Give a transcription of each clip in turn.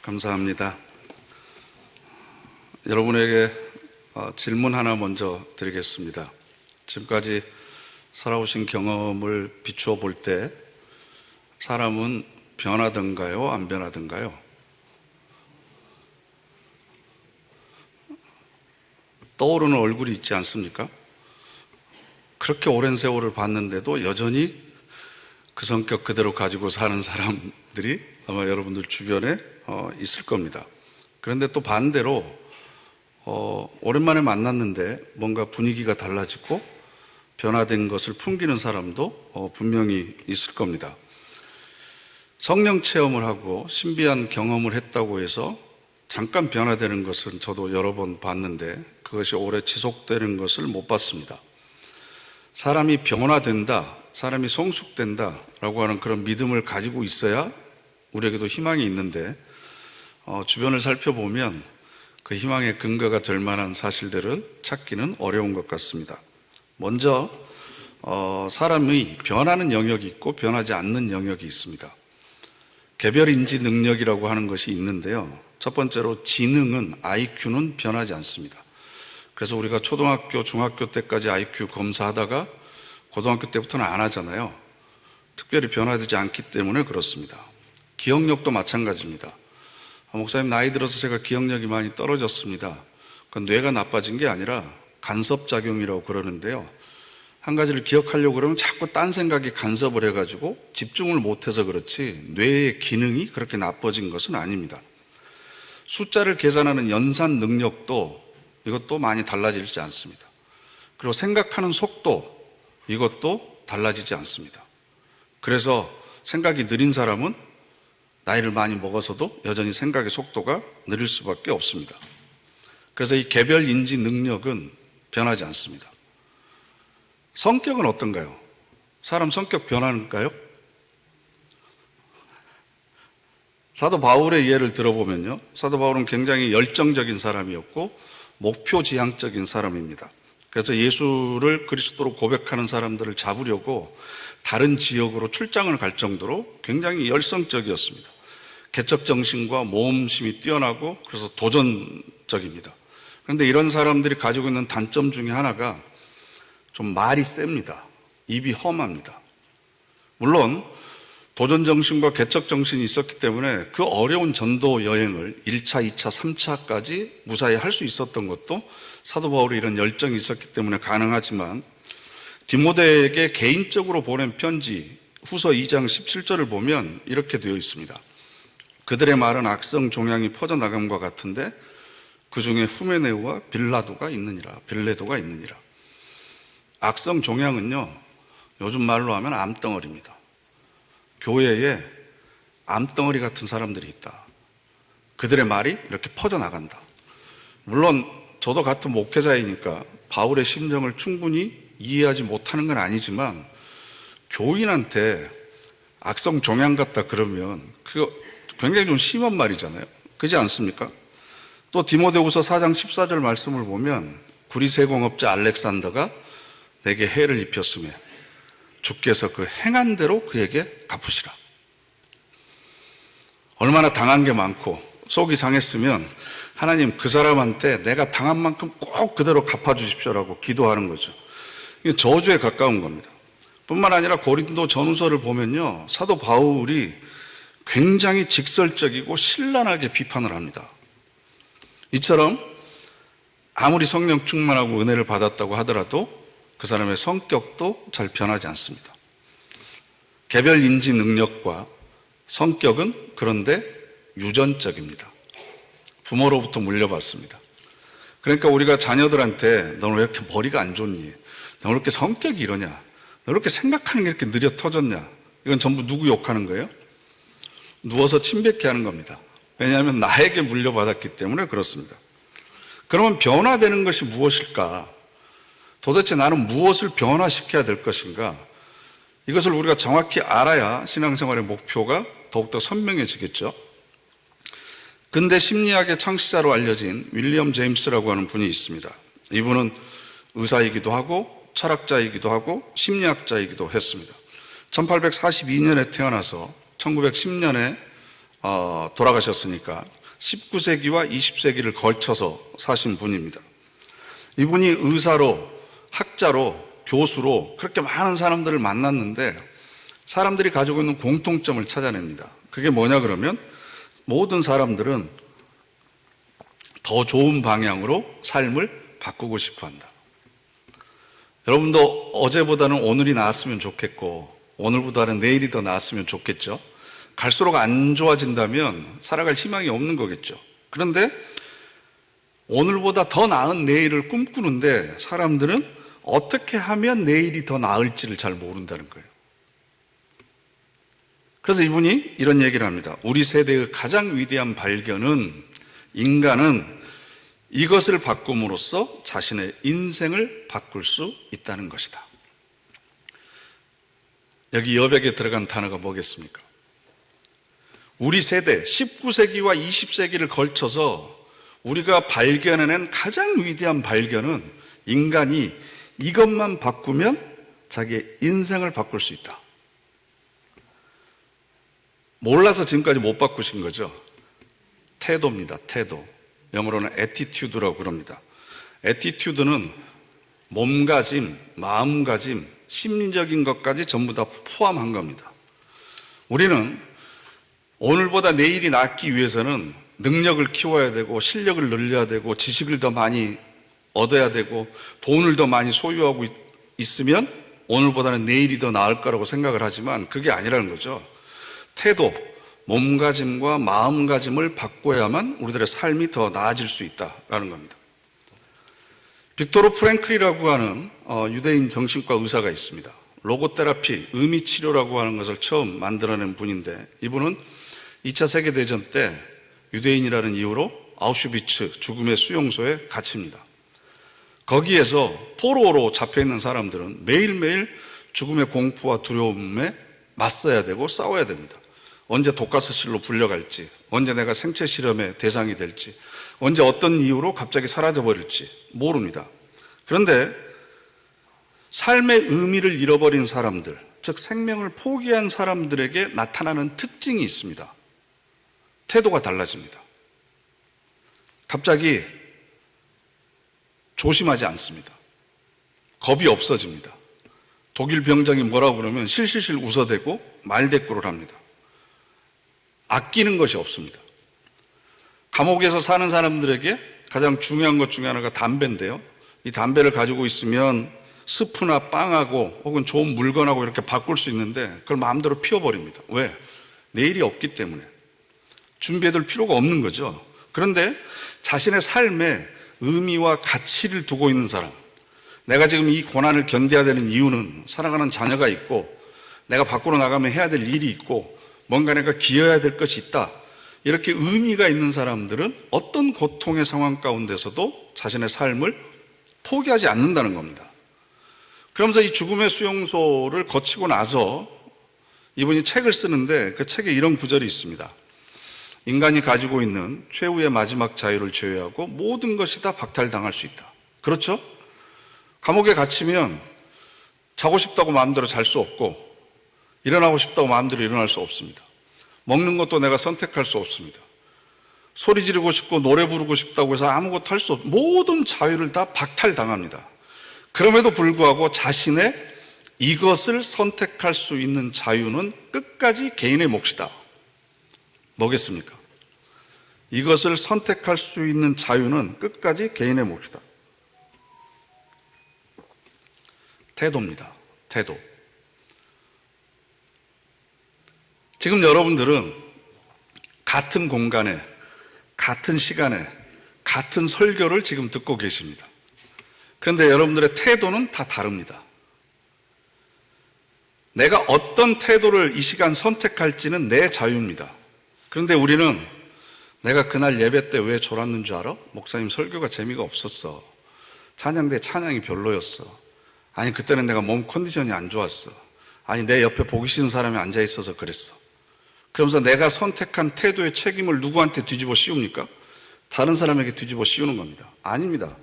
감사합니다. 여러분에게 질문 하나 먼저 드리겠습니다. 지금까지 살아오신 경험을 비추어 볼 때 사람은 변하던가요? 안 변하던가요? 떠오르는 얼굴이 있지 않습니까? 그렇게 오랜 세월을 봤는데도 여전히 그 성격 그대로 가지고 사는 사람들이 아마 여러분들 주변에 있을 겁니다. 그런데 또 반대로 오랜만에 만났는데 뭔가 분위기가 달라지고 변화된 것을 풍기는 사람도 분명히 있을 겁니다. 성령 체험을 하고 신비한 경험을 했다고 해서 잠깐 변화되는 것은 저도 여러 번 봤는데 그것이 오래 지속되는 것을 못 봤습니다. 사람이 변화된다, 사람이 성숙된다 라고 하는 그런 믿음을 가지고 있어야 우리에게도 희망이 있는데 주변을 살펴보면 그 희망의 근거가 될 만한 사실들을 찾기는 어려운 것 같습니다. 먼저 사람의 변하는 영역이 있고 변하지 않는 영역이 있습니다. 개별인지 능력이라고 하는 것이 있는데요. 첫 번째로 지능은, IQ는 변하지 않습니다. 그래서 우리가 초등학교, 중학교 때까지 IQ 검사하다가 고등학교 때부터는 안 하잖아요. 특별히 변화되지 않기 때문에 그렇습니다. 기억력도 마찬가지입니다. 목사님, 나이 들어서 제가 기억력이 많이 떨어졌습니다. 그건 뇌가 나빠진 게 아니라 간섭작용이라고 그러는데요. 한 가지를 기억하려고 그러면 자꾸 딴 생각이 간섭을 해가지고 집중을 못해서 그렇지 뇌의 기능이 그렇게 나빠진 것은 아닙니다. 숫자를 계산하는 연산 능력도 이것도 많이 달라지지 않습니다. 그리고 생각하는 속도 이것도 달라지지 않습니다. 그래서 생각이 느린 사람은 나이를 많이 먹어서도 여전히 생각의 속도가 느릴 수밖에 없습니다. 그래서 이 개별 인지 능력은 변하지 않습니다. 성격은 어떤가요? 사람 성격 변하는가요? 사도 바울의 예를 들어보면요. 사도 바울은 굉장히 열정적인 사람이었고 목표지향적인 사람입니다. 그래서 예수를 그리스도로 고백하는 사람들을 잡으려고 다른 지역으로 출장을 갈 정도로 굉장히 열성적이었습니다. 개척 정신과 모험심이 뛰어나고 그래서 도전적입니다. 그런데 이런 사람들이 가지고 있는 단점 중에 하나가 좀 말이 셉니다. 입이 험합니다. 물론 도전 정신과 개척 정신이 있었기 때문에 그 어려운 전도 여행을 1차, 2차, 3차까지 무사히 할 수 있었던 것도 사도 바울이 이런 열정이 있었기 때문에 가능하지만 디모데에게 개인적으로 보낸 편지 후서 2장 17절을 보면 이렇게 되어 있습니다. 그들의 말은 악성 종양이 퍼져나감과 같은데 그 중에 후메네오와 빌레도가 있느니라. 악성 종양은요, 요즘 말로 하면 암덩어리입니다. 교회에 암덩어리 같은 사람들이 있다. 그들의 말이 이렇게 퍼져나간다. 물론 저도 같은 목회자이니까 바울의 심정을 충분히 이해하지 못하는 건 아니지만 교인한테 악성 종양 같다 그러면 그거 굉장히 좀 심한 말이잖아요. 그렇지 않습니까? 또 디모데후서 4장 14절 말씀을 보면 구리세공업자 알렉산더가 내게 해를 입혔으며 주께서 그 행한 대로 그에게 갚으시라. 얼마나 당한 게 많고 속이 상했으면 하나님 그 사람한테 내가 당한 만큼 꼭 그대로 갚아주십시오라고 기도하는 거죠. 이게 저주에 가까운 겁니다. 뿐만 아니라 고린도 전후서를 보면요, 사도 바울이 굉장히 직설적이고 신랄하게 비판을 합니다. 이처럼 아무리 성령 충만하고 은혜를 받았다고 하더라도 그 사람의 성격도 잘 변하지 않습니다. 개별 인지 능력과 성격은 그런데 유전적입니다. 부모로부터 물려받습니다. 그러니까 우리가 자녀들한테 너는 왜 이렇게 머리가 안 좋니? 너는 왜 이렇게 성격이 이러냐? 너는 왜 이렇게 생각하는 게 이렇게 느려 터졌냐? 이건 전부 누구 욕하는 거예요? 누워서 침뱉게 하는 겁니다. 왜냐하면 나에게 물려받았기 때문에 그렇습니다. 그러면 변화되는 것이 무엇일까? 도대체 나는 무엇을 변화시켜야 될 것인가? 이것을 우리가 정확히 알아야 신앙생활의 목표가 더욱더 선명해지겠죠. 근대 심리학의 창시자로 알려진 윌리엄 제임스라고 하는 분이 있습니다. 이분은 의사이기도 하고 철학자이기도 하고 심리학자이기도 했습니다. 1842년에 태어나서 1910년에 돌아가셨으니까 19세기와 20세기를 걸쳐서 사신 분입니다. 이분이 의사로, 학자로, 교수로 그렇게 많은 사람들을 만났는데 사람들이 가지고 있는 공통점을 찾아냅니다. 그게 뭐냐 그러면 모든 사람들은 더 좋은 방향으로 삶을 바꾸고 싶어 한다. 여러분도 어제보다는 오늘이 나았으면 좋겠고 오늘보다는 내일이 더 나았으면 좋겠죠. 갈수록 안 좋아진다면 살아갈 희망이 없는 거겠죠. 그런데 오늘보다 더 나은 내일을 꿈꾸는데 사람들은 어떻게 하면 내일이 더 나을지를 잘 모른다는 거예요. 그래서 이분이 이런 얘기를 합니다. 우리 세대의 가장 위대한 발견은 인간은 이것을 바꿈으로써 자신의 인생을 바꿀 수 있다는 것이다. 여기 여백에 들어간 단어가 뭐겠습니까? 우리 세대 19세기와 20세기를 걸쳐서 우리가 발견해낸 가장 위대한 발견은 인간이 이것만 바꾸면 자기의 인생을 바꿀 수 있다. 몰라서 지금까지 못 바꾸신 거죠. 태도입니다. 태도. 영어로는 attitude라고 그럽니다. attitude는 몸가짐, 마음가짐, 심리적인 것까지 전부 다 포함한 겁니다. 우리는 오늘보다 내일이 낫기 위해서는 능력을 키워야 되고 실력을 늘려야 되고 지식을 더 많이 얻어야 되고 돈을 더 많이 소유하고 있으면 오늘보다는 내일이 더 나을 거라고 생각을 하지만 그게 아니라는 거죠. 태도, 몸가짐과 마음가짐을 바꿔야만 우리들의 삶이 더 나아질 수 있다라는 겁니다. 빅토르 프랭클이라고 하는 유대인 정신과 의사가 있습니다. 로고테라피, 의미치료라고 하는 것을 처음 만들어낸 분인데 이분은 2차 세계대전 때 유대인이라는 이유로 아우슈비츠 죽음의 수용소에 갇힙니다. 거기에서 포로로 잡혀있는 사람들은 매일매일 죽음의 공포와 두려움에 맞서야 되고 싸워야 됩니다. 언제 독가스실로 불려갈지, 언제 내가 생체 실험의 대상이 될지, 언제 어떤 이유로 갑자기 사라져버릴지 모릅니다. 그런데 삶의 의미를 잃어버린 사람들, 즉 생명을 포기한 사람들에게 나타나는 특징이 있습니다. 태도가 달라집니다. 갑자기 조심하지 않습니다. 겁이 없어집니다. 독일 병장이 뭐라고 그러면 실실실 웃어대고 말대꾸를 합니다. 아끼는 것이 없습니다. 감옥에서 사는 사람들에게 가장 중요한 것 중에 하나가 담배인데요. 이 담배를 가지고 있으면 스프나 빵하고 혹은 좋은 물건하고 이렇게 바꿀 수 있는데 그걸 마음대로 피워버립니다. 왜? 내일이 없기 때문에. 준비해둘 필요가 없는 거죠. 그런데 자신의 삶에 의미와 가치를 두고 있는 사람, 내가 지금 이 고난을 견뎌야 되는 이유는 사랑하는 자녀가 있고 내가 밖으로 나가면 해야 될 일이 있고 뭔가 내가 기여해야 될 것이 있다. 이렇게 의미가 있는 사람들은 어떤 고통의 상황 가운데서도 자신의 삶을 포기하지 않는다는 겁니다. 그러면서 이 죽음의 수용소를 거치고 나서 이분이 책을 쓰는데 그 책에 이런 구절이 있습니다. 인간이 가지고 있는 최후의 마지막 자유를 제외하고 모든 것이 다 박탈당할 수 있다. 그렇죠? 감옥에 갇히면 자고 싶다고 마음대로 잘 수 없고 일어나고 싶다고 마음대로 일어날 수 없습니다. 먹는 것도 내가 선택할 수 없습니다. 소리 지르고 싶고 노래 부르고 싶다고 해서 아무것도 할 수 없고 모든 자유를 다 박탈당합니다. 그럼에도 불구하고 자신의 이것을 선택할 수 있는 자유는 끝까지 개인의 몫이다. 뭐겠습니까? 이것을 선택할 수 있는 자유는 끝까지 개인의 몫이다. 태도입니다. 태도. 지금 여러분들은 같은 공간에, 같은 시간에, 같은 설교를 지금 듣고 계십니다. 그런데 여러분들의 태도는 다 다릅니다. 내가 어떤 태도를 이 시간 선택할지는 내 자유입니다. 그런데 우리는 내가 그날 예배 때 왜 졸았는 줄 알아? 목사님 설교가 재미가 없었어. 찬양대 찬양이 별로였어. 아니 그때는 내가 몸 컨디션이 안 좋았어. 아니 내 옆에 보기 싫은 사람이 앉아 있어서 그랬어. 그러면서 내가 선택한 태도의 책임을 누구한테 뒤집어 씌웁니까? 다른 사람에게 뒤집어 씌우는 겁니다. 아닙니다.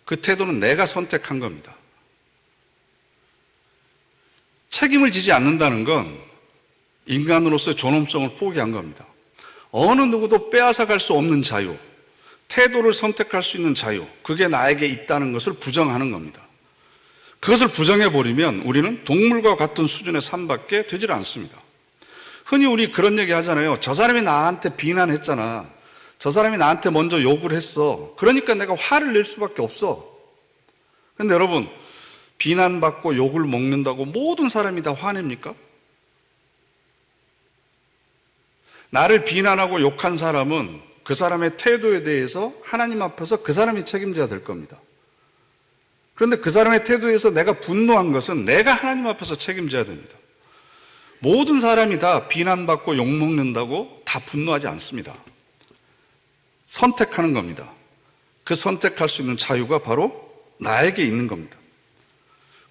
그 태도는 내가 선택한 겁니다. 책임을 지지 않는다는 건 인간으로서의 존엄성을 포기한 겁니다. 어느 누구도 빼앗아갈 수 없는 자유, 태도를 선택할 수 있는 자유, 그게 나에게 있다는 것을 부정하는 겁니다. 그것을 부정해버리면 우리는 동물과 같은 수준의 삶밖에 되질 않습니다. 흔히 우리 그런 얘기 하잖아요. 저 사람이 나한테 비난했잖아. 저 사람이 나한테 먼저 욕을 했어. 그러니까 내가 화를 낼 수밖에 없어. 근데 여러분, 비난받고 욕을 먹는다고 모든 사람이 다 화냅니까? 나를 비난하고 욕한 사람은 그 사람의 태도에 대해서 하나님 앞에서 그 사람이 책임져야 될 겁니다. 그런데 그 사람의 태도에서 내가 분노한 것은 내가 하나님 앞에서 책임져야 됩니다. 모든 사람이 다 비난받고 욕먹는다고 다 분노하지 않습니다. 선택하는 겁니다. 그 선택할 수 있는 자유가 바로 나에게 있는 겁니다.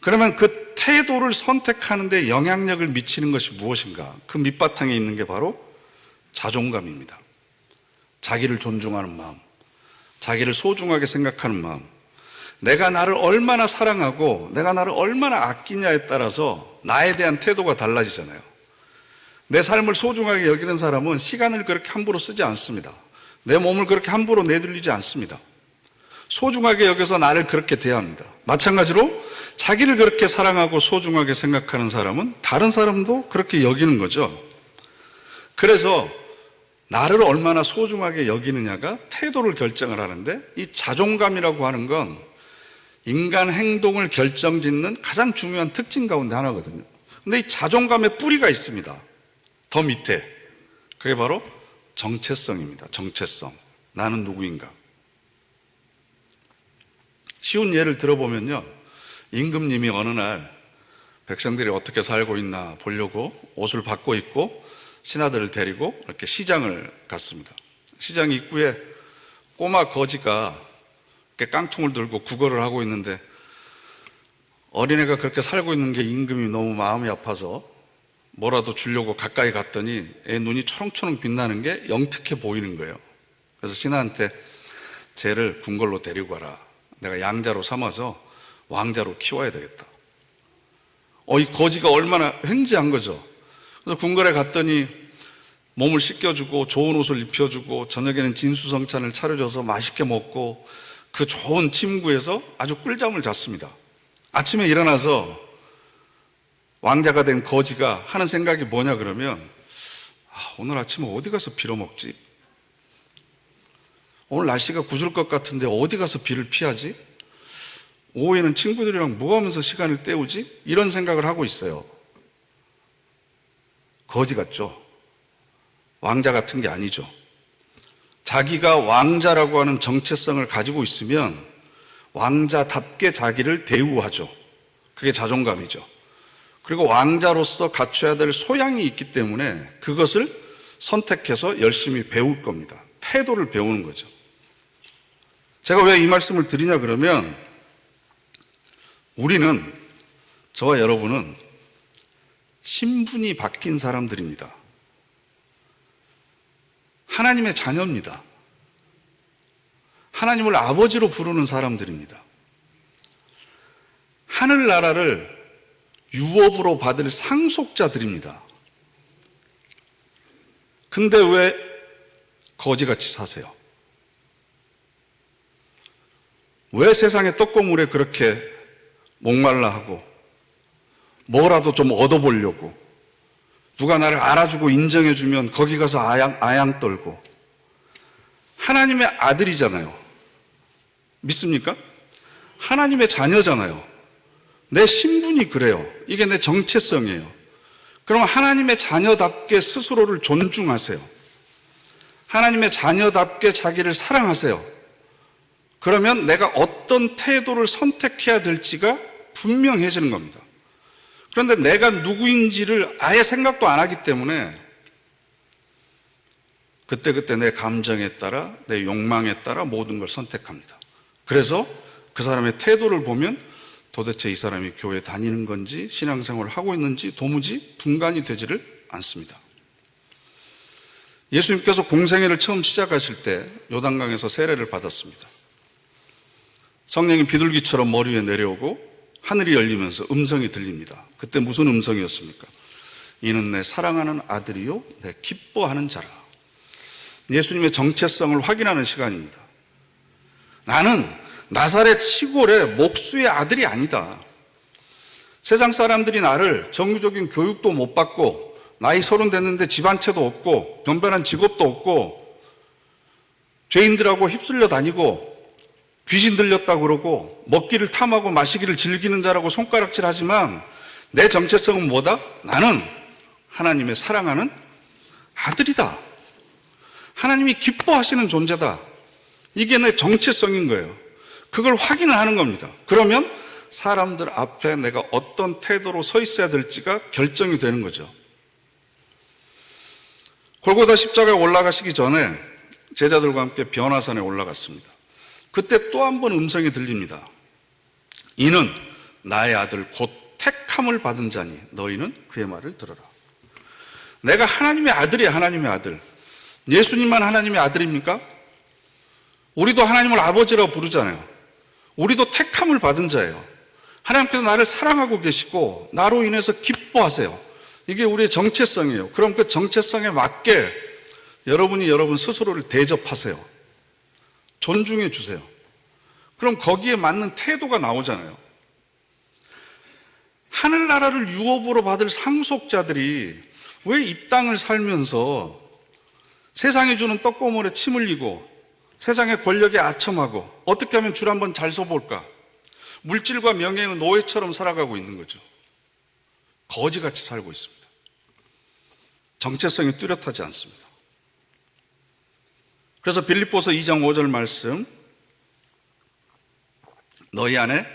그러면 그 태도를 선택하는 데 영향력을 미치는 것이 무엇인가? 그 밑바탕에 있는 게 바로 자존감입니다. 자기를 존중하는 마음, 자기를 소중하게 생각하는 마음, 내가 나를 얼마나 사랑하고 내가 나를 얼마나 아끼냐에 따라서 나에 대한 태도가 달라지잖아요. 내 삶을 소중하게 여기는 사람은 시간을 그렇게 함부로 쓰지 않습니다. 내 몸을 그렇게 함부로 내돌리지 않습니다. 소중하게 여겨서 나를 그렇게 대합니다. 마찬가지로 자기를 그렇게 사랑하고 소중하게 생각하는 사람은 다른 사람도 그렇게 여기는 거죠. 그래서 나를 얼마나 소중하게 여기느냐가 태도를 결정을 하는데, 이 자존감이라고 하는 건 인간 행동을 결정짓는 가장 중요한 특징 가운데 하나거든요. 근데 이 자존감의 뿌리가 있습니다. 더 밑에. 그게 바로 정체성입니다. 정체성. 나는 누구인가. 쉬운 예를 들어보면요, 임금님이 어느 날 백성들이 어떻게 살고 있나 보려고 옷을 바꿔 입고 신하들을 데리고 이렇게 시장을 갔습니다. 시장 입구에 꼬마 거지가 이렇게 깡통을 들고 구걸을 하고 있는데, 어린애가 그렇게 살고 있는 게 임금이 너무 마음이 아파서 뭐라도 주려고 가까이 갔더니 애 눈이 초롱초롱 빛나는 게 영특해 보이는 거예요. 그래서 신하한테 쟤를 궁궐로 데리고 가라. 내가 양자로 삼아서 왕자로 키워야 되겠다. 이 거지가 얼마나 횡재한 거죠. 그래서 궁궐에 갔더니 몸을 씻겨주고 좋은 옷을 입혀주고 저녁에는 진수성찬을 차려줘서 맛있게 먹고 그 좋은 침구에서 아주 꿀잠을 잤습니다. 아침에 일어나서 왕자가 된 거지가 하는 생각이 뭐냐 그러면, 오늘 아침에 어디 가서 빌어먹지? 오늘 날씨가 궂을 것 같은데 어디 가서 비를 피하지? 오후에는 친구들이랑 뭐 하면서 시간을 때우지? 이런 생각을 하고 있어요. 거지 같죠? 왕자 같은 게 아니죠. 자기가 왕자라고 하는 정체성을 가지고 있으면 왕자답게 자기를 대우하죠. 그게 자존감이죠. 그리고 왕자로서 갖춰야 될 소양이 있기 때문에 그것을 선택해서 열심히 배울 겁니다. 태도를 배우는 거죠. 제가 왜 이 말씀을 드리냐 그러면, 우리는, 저와 여러분은 신분이 바뀐 사람들입니다. 하나님의 자녀입니다. 하나님을 아버지로 부르는 사람들입니다. 하늘나라를 유업으로 받을 상속자들입니다. 근데 왜 거지같이 사세요? 왜 세상의 떡고물에 그렇게 목말라 하고 뭐라도 좀 얻어보려고, 누가 나를 알아주고 인정해주면 거기 가서 아양 떨고. 하나님의 아들이잖아요. 믿습니까? 하나님의 자녀잖아요. 내 신분이 그래요. 이게 내 정체성이에요. 그럼 하나님의 자녀답게 스스로를 존중하세요. 하나님의 자녀답게 자기를 사랑하세요. 그러면 내가 어떤 태도를 선택해야 될지가 분명해지는 겁니다. 그런데 내가 누구인지를 아예 생각도 안 하기 때문에 그때그때 내 감정에 따라, 내 욕망에 따라 모든 걸 선택합니다. 그래서 그 사람의 태도를 보면 도대체 이 사람이 교회 다니는 건지 신앙생활을 하고 있는지 도무지 분간이 되지를 않습니다. 예수님께서 공생애를 처음 시작하실 때 요단강에서 세례를 받았습니다. 성령이 비둘기처럼 머리 위에 내려오고 하늘이 열리면서 음성이 들립니다. 그때 무슨 음성이었습니까? 이는 내 사랑하는 아들이요 내 기뻐하는 자라. 예수님의 정체성을 확인하는 시간입니다. 나는 나사렛 시골의 목수의 아들이 아니다. 세상 사람들이 나를 정규적인 교육도 못 받고 나이 30 됐는데 집 한 채도 없고 변변한 직업도 없고 죄인들하고 휩쓸려 다니고 귀신 들렸다고 그러고 먹기를 탐하고 마시기를 즐기는 자라고 손가락질 하지만 내 정체성은 뭐다? 나는 하나님의 사랑하는 아들이다. 하나님이 기뻐하시는 존재다. 이게 내 정체성인 거예요. 그걸 확인을 하는 겁니다. 그러면 사람들 앞에 내가 어떤 태도로 서 있어야 될지가 결정이 되는 거죠. 골고다 십자가에 올라가시기 전에 제자들과 함께 변화산에 올라갔습니다. 그때 또 한 번 음성이 들립니다. 이는 나의 아들 곧 택함을 받은 자니 너희는 그의 말을 들어라. 내가 하나님의 아들이야. 하나님의 아들. 예수님만 하나님의 아들입니까? 우리도 하나님을 아버지라고 부르잖아요. 우리도 택함을 받은 자예요. 하나님께서 나를 사랑하고 계시고 나로 인해서 기뻐하세요. 이게 우리의 정체성이에요. 그럼 그 정체성에 맞게 여러분이 여러분 스스로를 대접하세요. 존중해 주세요. 그럼 거기에 맞는 태도가 나오잖아요. 하늘나라를 유업으로 받을 상속자들이 왜 이 땅을 살면서 세상이 주는 떡고물에 침 흘리고 세상의 권력에 아첨하고 어떻게 하면 줄 한번 잘 서볼까? 물질과 명예의 노예처럼 살아가고 있는 거죠. 거지같이 살고 있습니다. 정체성이 뚜렷하지 않습니다. 그래서 빌립보서 2장 5절 말씀, 너희 안에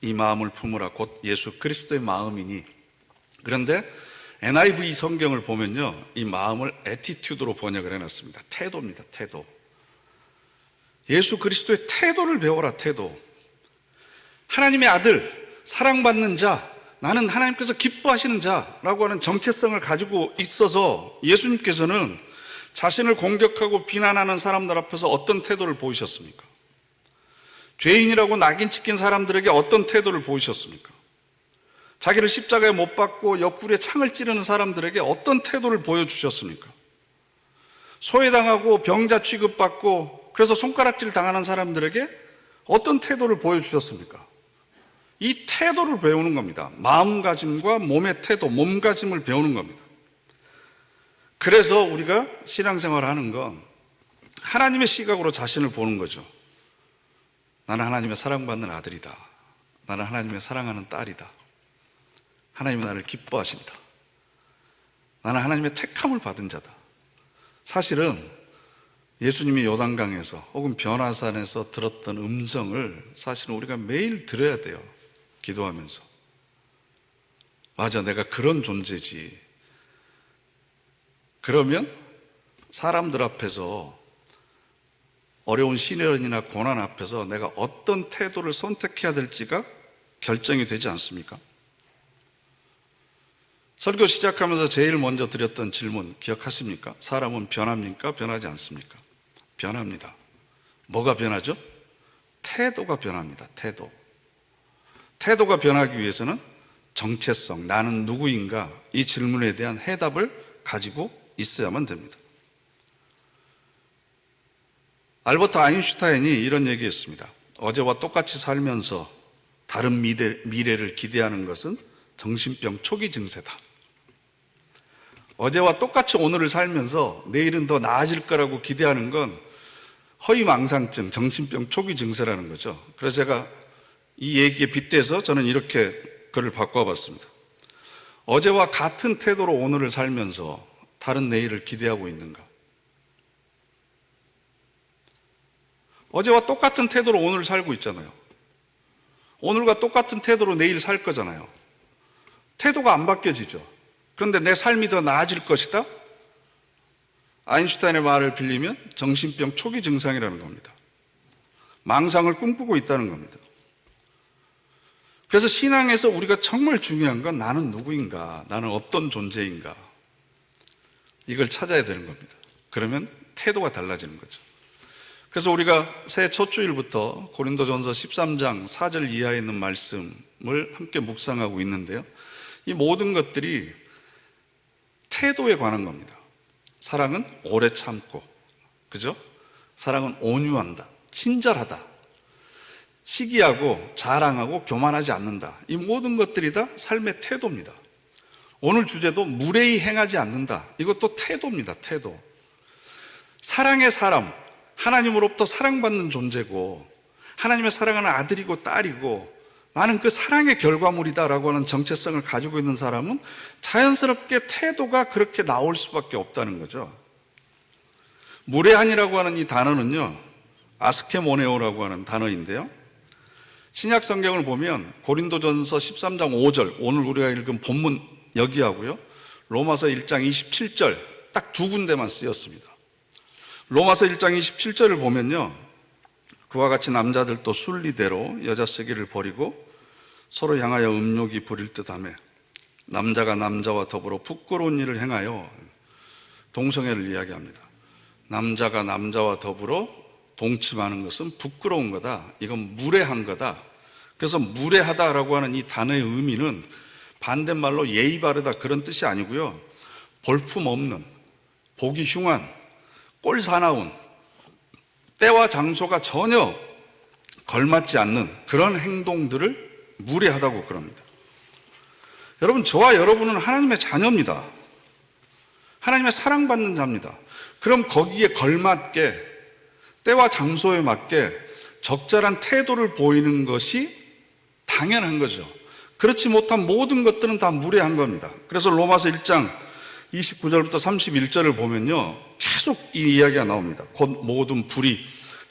이 마음을 품으라 곧 예수 그리스도의 마음이니. 그런데 NIV 성경을 보면요, 이 마음을 애티튜드로 번역을 해놨습니다. 태도입니다. 태도. 예수 그리스도의 태도를 배워라. 태도. 하나님의 아들, 사랑받는 자, 나는 하나님께서 기뻐하시는 자라고 하는 정체성을 가지고 있어서 예수님께서는 자신을 공격하고 비난하는 사람들 앞에서 어떤 태도를 보이셨습니까? 죄인이라고 낙인 찍힌 사람들에게 어떤 태도를 보이셨습니까? 자기를 십자가에 못 박고 옆구리에 창을 찌르는 사람들에게 어떤 태도를 보여주셨습니까? 소외당하고 병자 취급받고 그래서 손가락질 당하는 사람들에게 어떤 태도를 보여주셨습니까? 이 태도를 배우는 겁니다. 마음가짐과 몸의 태도, 몸가짐을 배우는 겁니다. 그래서 우리가 신앙생활을 하는 건 하나님의 시각으로 자신을 보는 거죠. 나는 하나님의 사랑받는 아들이다. 나는 하나님의 사랑하는 딸이다. 하나님은 나를 기뻐하신다. 나는 하나님의 택함을 받은 자다. 사실은 예수님이 요단강에서 혹은 변화산에서 들었던 음성을 사실은 우리가 매일 들어야 돼요. 기도하면서. 맞아, 내가 그런 존재지. 그러면 사람들 앞에서 어려운 시련이나 고난 앞에서 내가 어떤 태도를 선택해야 될지가 결정이 되지 않습니까? 설교 시작하면서 제일 먼저 드렸던 질문 기억하십니까? 사람은 변합니까? 변하지 않습니까? 변합니다. 뭐가 변하죠? 태도가 변합니다. 태도. 태도가 변하기 위해서는 정체성, 나는 누구인가? 이 질문에 대한 해답을 가지고 있어야만 됩니다. 알버트 아인슈타인이 이런 얘기했습니다. 어제와 똑같이 살면서 다른 미래를 기대하는 것은 정신병 초기 증세다. 어제와 똑같이 오늘을 살면서 내일은 더 나아질 거라고 기대하는 건 허위망상증, 정신병 초기 증세라는 거죠. 그래서 제가 이 얘기에 빗대서 저는 이렇게 글을 바꿔봤습니다. 어제와 같은 태도로 오늘을 살면서 다른 내일을 기대하고 있는가? 어제와 똑같은 태도로 오늘 살고 있잖아요. 오늘과 똑같은 태도로 내일 살 거잖아요. 태도가 안 바뀌어지죠. 그런데 내 삶이 더 나아질 것이다? 아인슈타인의 말을 빌리면 정신병 초기 증상이라는 겁니다. 망상을 꿈꾸고 있다는 겁니다. 그래서 신앙에서 우리가 정말 중요한 건 나는 누구인가? 나는 어떤 존재인가? 이걸 찾아야 되는 겁니다. 그러면 태도가 달라지는 거죠. 그래서 우리가 새해 첫 주일부터 고린도전서 13장 4절 이하에 있는 말씀을 함께 묵상하고 있는데요. 이 모든 것들이 태도에 관한 겁니다. 사랑은 오래 참고 그죠? 사랑은 온유한다, 친절하다, 시기하고 자랑하고 교만하지 않는다. 이 모든 것들이 다 삶의 태도입니다. 오늘 주제도 무례히 행하지 않는다. 이것도 태도입니다. 태도. 사랑의 사람, 하나님으로부터 사랑받는 존재고 하나님의 사랑하는 아들이고 딸이고 나는 그 사랑의 결과물이다라고 하는 정체성을 가지고 있는 사람은 자연스럽게 태도가 그렇게 나올 수밖에 없다는 거죠. 무례한이라고 하는 이 단어는요, 아스케모네오라고 하는 단어인데요, 신약 성경을 보면 고린도전서 13장 5절, 오늘 우리가 읽은 본문 여기하고요, 로마서 1장 27절 딱 두 군데만 쓰였습니다. 로마서 1장 27절을 보면요, 그와 같이 남자들도 순리대로 여자 세기를 버리고 서로 향하여 음욕이 부릴 듯하며 남자가 남자와 더불어 부끄러운 일을 행하여, 동성애를 이야기합니다. 남자가 남자와 더불어 동침하는 것은 부끄러운 거다. 이건 무례한 거다. 그래서 무례하다라고 하는 이 단어의 의미는 반대말로 예의 바르다 그런 뜻이 아니고요, 볼품 없는, 보기 흉한, 꼴 사나운, 때와 장소가 전혀 걸맞지 않는 그런 행동들을 무례하다고 그럽니다. 여러분, 저와 여러분은 하나님의 자녀입니다. 하나님의 사랑받는 자입니다. 그럼 거기에 걸맞게 때와 장소에 맞게 적절한 태도를 보이는 것이 당연한 거죠. 그렇지 못한 모든 것들은 다 무례한 겁니다. 그래서 로마서 1장 29절부터 31절을 보면요, 계속 이 이야기가 나옵니다. 곧 모든 불의,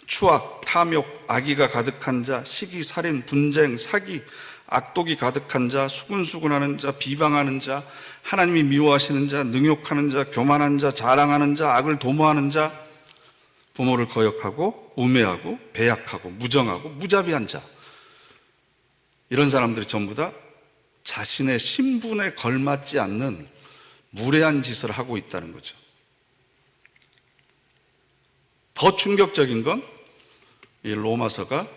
추악, 탐욕, 악의가 가득한 자, 시기, 살인, 분쟁, 사기, 악독이 가득한 자, 수군수군하는 자, 비방하는 자, 하나님이 미워하시는 자, 능욕하는 자, 교만한 자, 자랑하는 자, 악을 도모하는 자, 부모를 거역하고 우매하고 배약하고 무정하고 무자비한 자, 이런 사람들이 전부 다 자신의 신분에 걸맞지 않는 무례한 짓을 하고 있다는 거죠. 더 충격적인 건 이 로마서가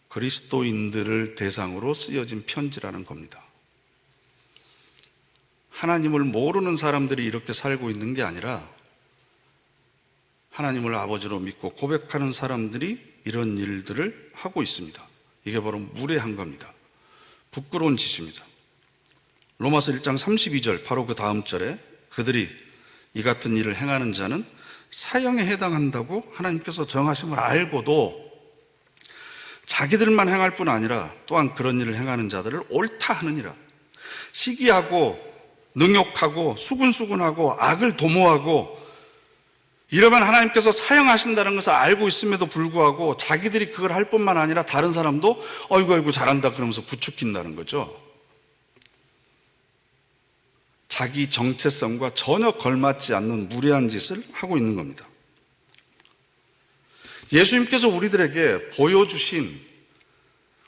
그리스도인들을 대상으로 쓰여진 편지라는 겁니다. 하나님을 모르는 사람들이 이렇게 살고 있는 게 아니라 하나님을 아버지로 믿고 고백하는 사람들이 이런 일들을 하고 있습니다. 이게 바로 무례한 겁니다. 부끄러운 짓입니다. 로마서 1장 32절 바로 그 다음 절에 그들이 이 같은 일을 행하는 자는 사형에 해당한다고 하나님께서 정하심을 알고도 자기들만 행할 뿐 아니라 또한 그런 일을 행하는 자들을 옳다 하느니라. 시기하고 능욕하고 수군수군하고 악을 도모하고 이러면 하나님께서 사형하신다는 것을 알고 있음에도 불구하고 자기들이 그걸 할 뿐만 아니라 다른 사람도 어이구 잘한다 그러면서 부추긴다는 거죠. 자기 정체성과 전혀 걸맞지 않는 무례한 짓을 하고 있는 겁니다. 예수님께서 우리들에게 보여주신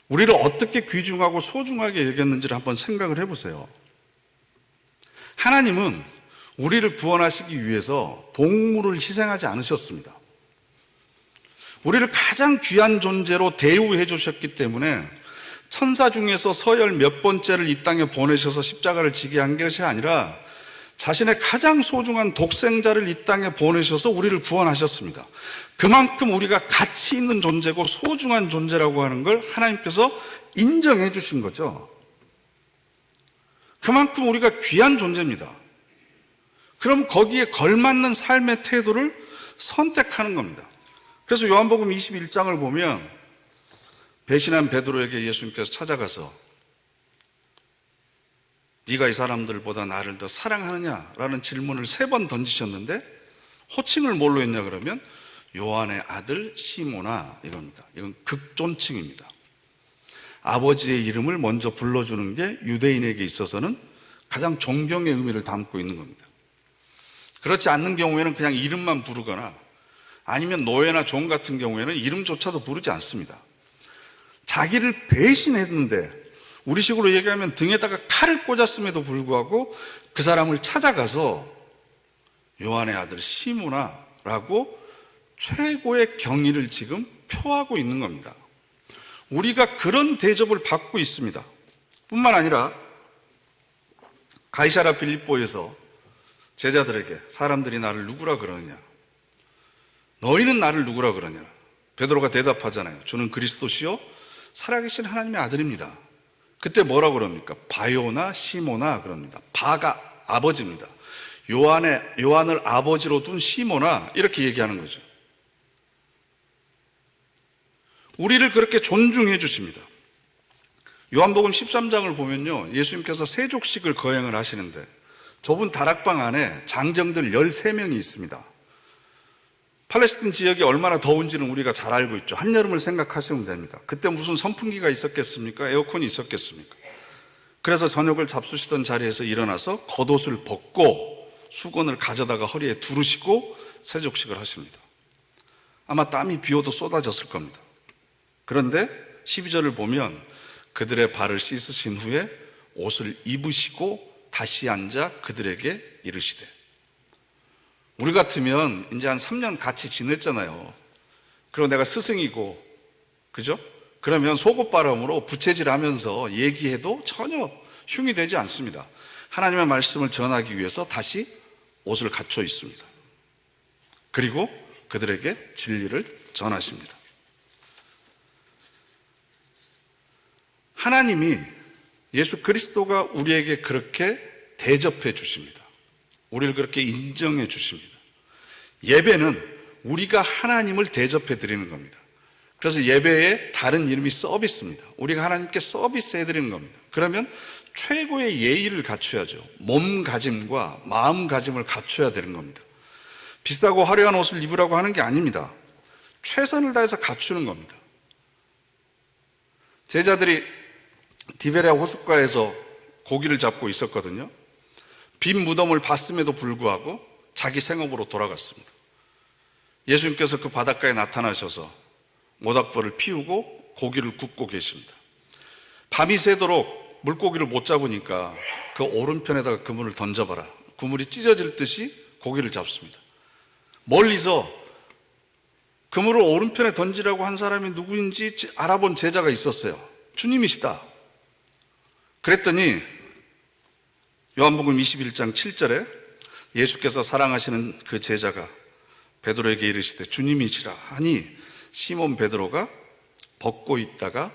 우리를 어떻게 귀중하고 소중하게 여겼는지를 한번 생각을 해보세요. 하나님은 우리를 구원하시기 위해서 동물을 희생하지 않으셨습니다. 우리를 가장 귀한 존재로 대우해 주셨기 때문에 천사 중에서 서열 몇 번째를 이 땅에 보내셔서 십자가를 지게 한 것이 아니라 자신의 가장 소중한 독생자를 이 땅에 보내셔서 우리를 구원하셨습니다. 그만큼 우리가 가치 있는 존재고 소중한 존재라고 하는 걸 하나님께서 인정해 주신 거죠. 그만큼 우리가 귀한 존재입니다. 그럼 거기에 걸맞는 삶의 태도를 선택하는 겁니다. 그래서 요한복음 21장을 보면 배신한 베드로에게 예수님께서 찾아가서 네가 이 사람들보다 나를 더 사랑하느냐라는 질문을 3번 던지셨는데 호칭을 뭘로 했냐 그러면 요한의 아들 시모나 이겁니다. 이건 극존칭입니다. 아버지의 이름을 먼저 불러주는 게 유대인에게 있어서는 가장 존경의 의미를 담고 있는 겁니다. 그렇지 않는 경우에는 그냥 이름만 부르거나 아니면 노예나 종 같은 경우에는 이름조차도 부르지 않습니다. 자기를 배신했는데 우리식으로 얘기하면 등에다가 칼을 꽂았음에도 불구하고 그 사람을 찾아가서 요한의 아들 시모나라고 최고의 경의를 지금 표하고 있는 겁니다. 우리가 그런 대접을 받고 있습니다. 뿐만 아니라 가이사랴 빌립보에서 제자들에게 사람들이 나를 누구라 그러느냐? 너희는 나를 누구라 그러냐? 베드로가 대답하잖아요. 주는 그리스도시요 살아계신 하나님의 아들입니다. 그때 뭐라 그럽니까? 바요나 시모나 그럽니다. 바가 아버지입니다. 요한을 아버지로 둔 시모나 이렇게 얘기하는 거죠. 우리를 그렇게 존중해 주십니다. 요한복음 13장을 보면요, 예수님께서 세족식을 거행을 하시는데 좁은 다락방 안에 장정들 13명이 있습니다. 팔레스틴 지역이 얼마나 더운지는 우리가 잘 알고 있죠. 한여름을 생각하시면 됩니다. 그때 무슨 선풍기가 있었겠습니까? 에어컨이 있었겠습니까? 그래서 저녁을 잡수시던 자리에서 일어나서 겉옷을 벗고 수건을 가져다가 허리에 두르시고 세족식을 하십니다. 아마 땀이 비 오도 쏟아졌을 겁니다. 그런데 12절을 보면 그들의 발을 씻으신 후에 옷을 입으시고 다시 앉아 그들에게 이르시되, 우리 같으면 이제 한 3년 같이 지냈잖아요. 그리고 내가 스승이고, 그죠? 그러면 속옷바람으로 부채질하면서 얘기해도 전혀 흉이 되지 않습니다. 하나님의 말씀을 전하기 위해서 다시 옷을 갖춰 있습니다. 그리고 그들에게 진리를 전하십니다. 하나님이, 예수 그리스도가 우리에게 그렇게 대접해 주십니다. 우리를 그렇게 인정해 주십니다. 예배는 우리가 하나님을 대접해 드리는 겁니다. 그래서 예배의 다른 이름이 서비스입니다. 우리가 하나님께 서비스해 드리는 겁니다. 그러면 최고의 예의를 갖춰야죠. 몸가짐과 마음가짐을 갖춰야 되는 겁니다. 비싸고 화려한 옷을 입으라고 하는 게 아닙니다. 최선을 다해서 갖추는 겁니다. 제자들이 디베랴 호숫가에서 고기를 잡고 있었거든요. 빈 무덤을 봤음에도 불구하고 자기 생업으로 돌아갔습니다. 예수님께서 그 바닷가에 나타나셔서 모닥불을 피우고 고기를 굽고 계십니다. 밤이 새도록 물고기를 못 잡으니까 그 오른편에다가 그물을 던져봐라. 그물이 찢어질 듯이 고기를 잡습니다. 멀리서 그물을 오른편에 던지라고 한 사람이 누구인지 알아본 제자가 있었어요. 주님이시다. 그랬더니 요한복음 21장 7절에 예수께서 사랑하시는 그 제자가 베드로에게 이르시되 주님이시라 하니 시몬 베드로가 벗고 있다가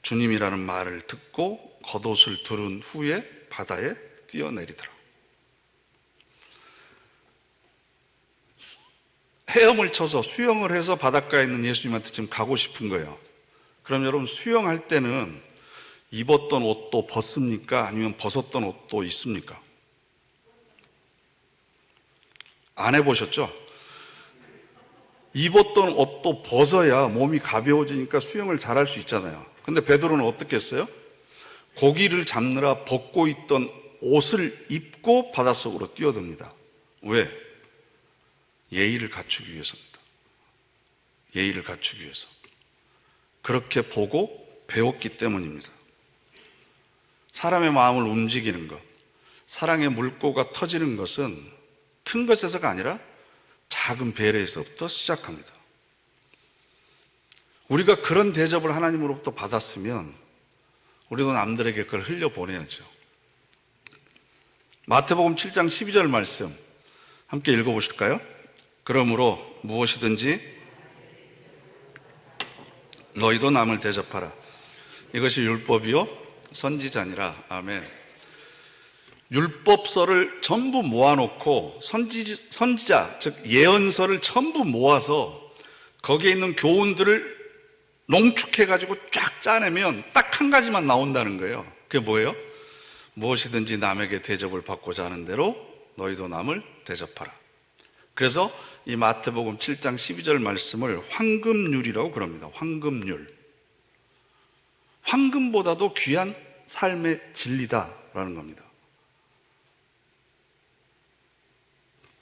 주님이라는 말을 듣고 겉옷을 두른 후에 바다에 뛰어내리더라. 헤엄을 쳐서 수영을 해서 바닷가에 있는 예수님한테 지금 가고 싶은 거예요. 그럼 여러분, 수영할 때는 입었던 옷도 벗습니까? 아니면 벗었던 옷도 있습니까? 안 해보셨죠? 입었던 옷도 벗어야 몸이 가벼워지니까 수영을 잘할 수 있잖아요. 근데 베드로는 어떻게 했어요? 고기를 잡느라 벗고 있던 옷을 입고 바닷속으로 뛰어듭니다. 왜? 예의를 갖추기 위해서입니다. 예의를 갖추기 위해서. 그렇게 보고 배웠기 때문입니다. 사람의 마음을 움직이는 것, 사랑의 물꼬가 터지는 것은 큰 것에서가 아니라 작은 배려에서부터 시작합니다. 우리가 그런 대접을 하나님으로부터 받았으면 우리도 남들에게 그걸 흘려보내야죠. 마태복음 7장 12절 말씀 함께 읽어보실까요? 그러므로 무엇이든지 너희도 남을 대접하라. 이것이 율법이요 선지자니라. 아멘. 율법서를 전부 모아놓고 선지자, 즉 예언서를 전부 모아서 거기에 있는 교훈들을 농축해가지고 쫙 짜내면 딱 한 가지만 나온다는 거예요. 그게 뭐예요? 무엇이든지 남에게 대접을 받고자 하는 대로 너희도 남을 대접하라. 그래서 이 마태복음 7장 12절 말씀을 황금률이라고 그럽니다. 황금률. 황금보다도 귀한 삶의 진리다라는 겁니다.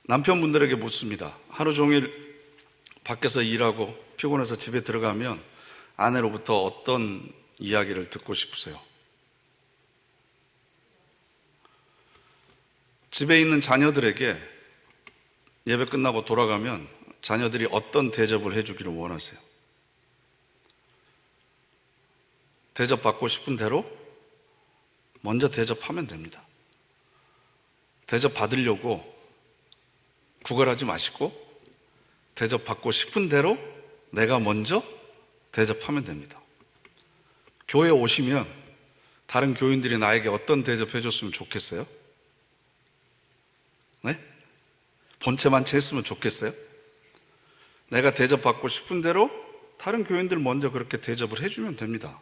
남편분들에게 묻습니다. 하루 종일 밖에서 일하고 피곤해서 집에 들어가면 아내로부터 어떤 이야기를 듣고 싶으세요? 집에 있는 자녀들에게 예배 끝나고 돌아가면 자녀들이 어떤 대접을 해주기를 원하세요? 대접받고 싶은 대로 먼저 대접하면 됩니다. 대접받으려고 구걸하지 마시고 대접받고 싶은 대로 내가 먼저 대접하면 됩니다. 교회에 오시면 다른 교인들이 나에게 어떤 대접해 줬으면 좋겠어요? 네? 본체만치 했으면 좋겠어요? 내가 대접받고 싶은 대로 다른 교인들 먼저 그렇게 대접을 해주면 됩니다.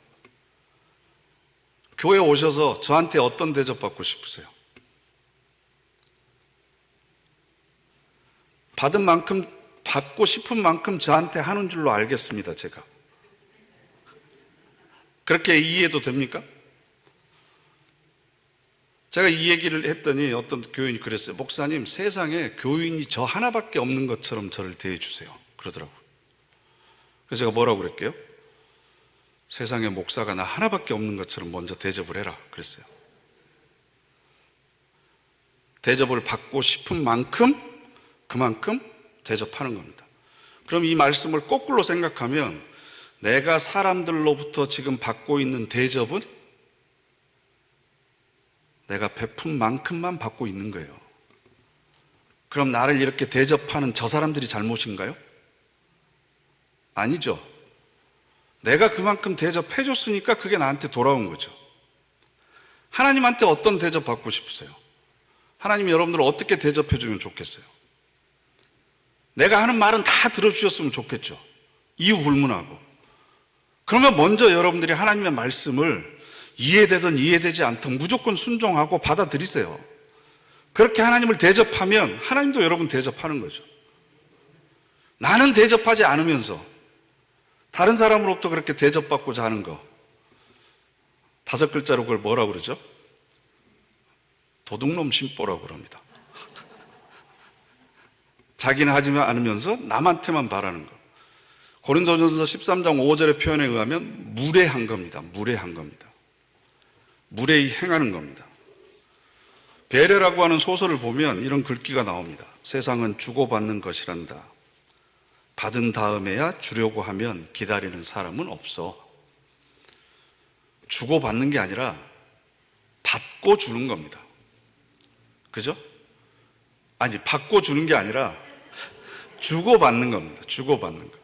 교회에 오셔서 저한테 어떤 대접받고 싶으세요? 받은 만큼, 받고 싶은 만큼 저한테 하는 줄로 알겠습니다, 제가. 그렇게 이해해도 됩니까? 제가 이 얘기를 했더니 어떤 교인이 그랬어요. 목사님, 세상에 교인이 저 하나밖에 없는 것처럼 저를 대해주세요. 그러더라고요. 그래서 제가 뭐라고 그랬게요? 세상에 목사가 나 하나밖에 없는 것처럼 먼저 대접을 해라 그랬어요. 대접을 받고 싶은 만큼 그만큼 대접하는 겁니다. 그럼 이 말씀을 거꾸로 생각하면 내가 사람들로부터 지금 받고 있는 대접은 내가 베푼 만큼만 받고 있는 거예요. 그럼 나를 이렇게 대접하는 저 사람들이 잘못인가요? 아니죠. 내가 그만큼 대접해 줬으니까 그게 나한테 돌아온 거죠. 하나님한테 어떤 대접 받고 싶으세요? 하나님이 여러분들을 어떻게 대접해 주면 좋겠어요? 내가 하는 말은 다 들어주셨으면 좋겠죠. 이유 불문하고. 그러면 먼저 여러분들이 하나님의 말씀을 이해되든 이해되지 않든 무조건 순종하고 받아들이세요. 그렇게 하나님을 대접하면 하나님도 여러분 대접하는 거죠. 나는 대접하지 않으면서 다른 사람으로부터 그렇게 대접받고자 하는 거, 5글자로 그걸 뭐라고 그러죠? 도둑놈 심보라고 그럽니다. 자기는 하지 않으면서 남한테만 바라는 거. 고린도전서 13장 5절의 표현에 의하면 무례한 겁니다. 무례한 겁니다. 무례히 행하는 겁니다. 배려라고 하는 소설을 보면 이런 글귀가 나옵니다. 세상은 주고받는 것이란다. 받은 다음에야 주려고 하면 기다리는 사람은 없어. 주고받는 게 아니라 받고 주는 겁니다. 그죠? 아니, 받고 주는 게 아니라 주고받는 겁니다. 주고받는 거.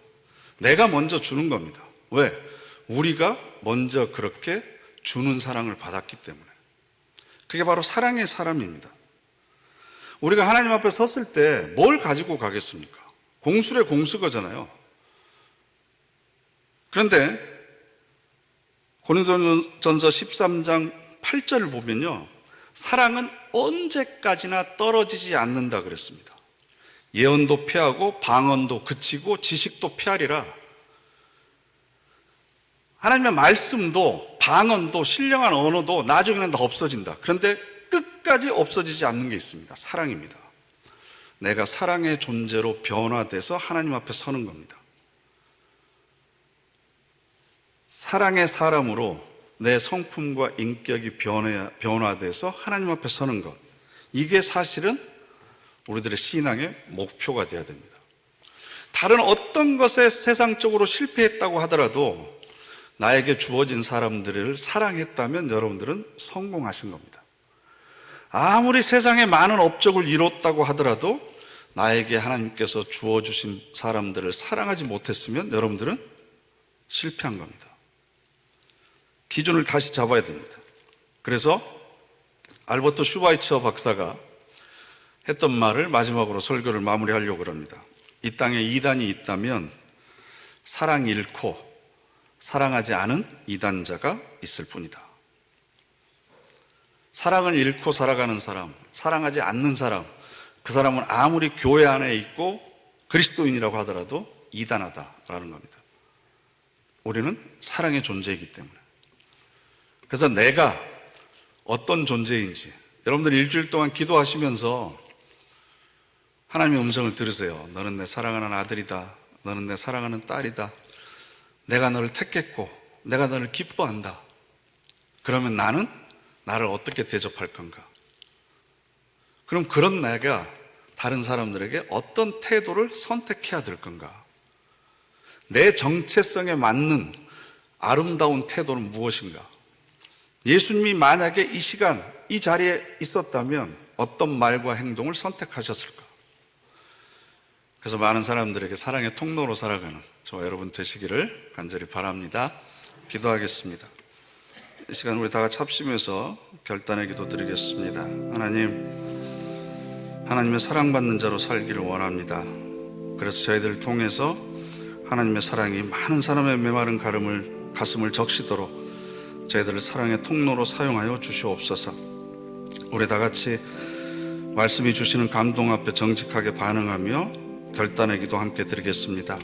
내가 먼저 주는 겁니다. 왜? 우리가 먼저 그렇게 주는 사랑을 받았기 때문에. 그게 바로 사랑의 사람입니다. 우리가 하나님 앞에 섰을 때 뭘 가지고 가겠습니까? 공술의 공수거잖아요. 그런데 고린도전서 13장 8절을 보면요, 사랑은 언제까지나 떨어지지 않는다 그랬습니다. 예언도 피하고 방언도 그치고 지식도 피하리라. 하나님의 말씀도 방언도 신령한 언어도 나중에는 다 없어진다. 그런데 끝까지 없어지지 않는 게 있습니다. 사랑입니다. 내가 사랑의 존재로 변화돼서 하나님 앞에 서는 겁니다. 사랑의 사람으로 내 성품과 인격이 변화돼서 하나님 앞에 서는 것, 이게 사실은 우리들의 신앙의 목표가 되어야 됩니다. 다른 어떤 것에 세상적으로 실패했다고 하더라도 나에게 주어진 사람들을 사랑했다면 여러분들은 성공하신 겁니다. 아무리 세상에 많은 업적을 이뤘다고 하더라도 나에게 하나님께서 주어주신 사람들을 사랑하지 못했으면 여러분들은 실패한 겁니다. 기준을 다시 잡아야 됩니다. 그래서 알버트 슈바이처 박사가 했던 말을 마지막으로 설교를 마무리하려고 합니다. 이 땅에 이단이 있다면 사랑 잃고 사랑하지 않은 이단자가 있을 뿐이다. 사랑을 잃고 살아가는 사람, 사랑하지 않는 사람, 그 사람은 아무리 교회 안에 있고 그리스도인이라고 하더라도 이단하다라는 겁니다. 우리는 사랑의 존재이기 때문에. 그래서 내가 어떤 존재인지, 여러분들 일주일 동안 기도하시면서 하나님의 음성을 들으세요. 너는 내 사랑하는 아들이다. 너는 내 사랑하는 딸이다. 내가 너를 택했고 내가 너를 기뻐한다. 그러면 나는 나를 어떻게 대접할 건가? 그럼 그런 내가 다른 사람들에게 어떤 태도를 선택해야 될 건가? 내 정체성에 맞는 아름다운 태도는 무엇인가? 예수님이 만약에 이 시간, 이 자리에 있었다면 어떤 말과 행동을 선택하셨을까? 그래서 많은 사람들에게 사랑의 통로로 살아가는 저와 여러분 되시기를 간절히 바랍니다. 기도하겠습니다. 이 시간 우리 다 같이 합심해서 결단의 기도 드리겠습니다. 하나님의 사랑받는 자로 살기를 원합니다. 그래서 저희들을 통해서 하나님의 사랑이 많은 사람의 메마른 가슴을 적시도록 저희들을 사랑의 통로로 사용하여 주시옵소서. 우리 다 같이 말씀이 주시는 감동 앞에 정직하게 반응하며 결단의 기도 함께 드리겠습니다.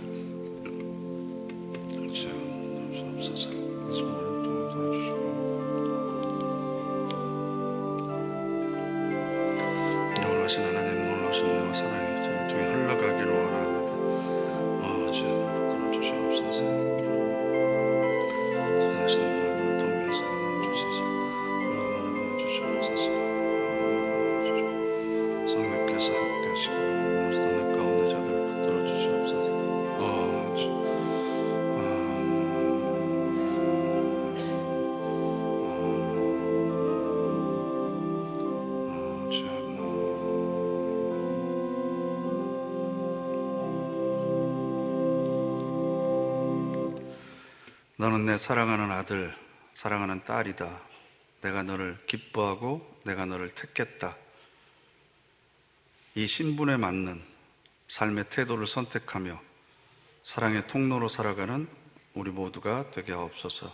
놀라신 하나님, 놀라신 은혜와 사랑이 저를 통해 흘러가기를 원합니다. 주여 붙들어 주시옵소서. 선하신 하나님을 통해서 주시소. 하나님을 주시옵소서. 성령께서 함께 하시고 내 가운데 저들을 붙들어 주시옵소서. 너는 내 사랑하는 아들, 사랑하는 딸이다. 내가 너를 기뻐하고 내가 너를 택했다. 이 신분에 맞는 삶의 태도를 선택하며 사랑의 통로로 살아가는 우리 모두가 되게 하옵소서.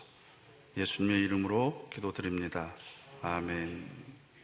예수님의 이름으로 기도드립니다. 아멘.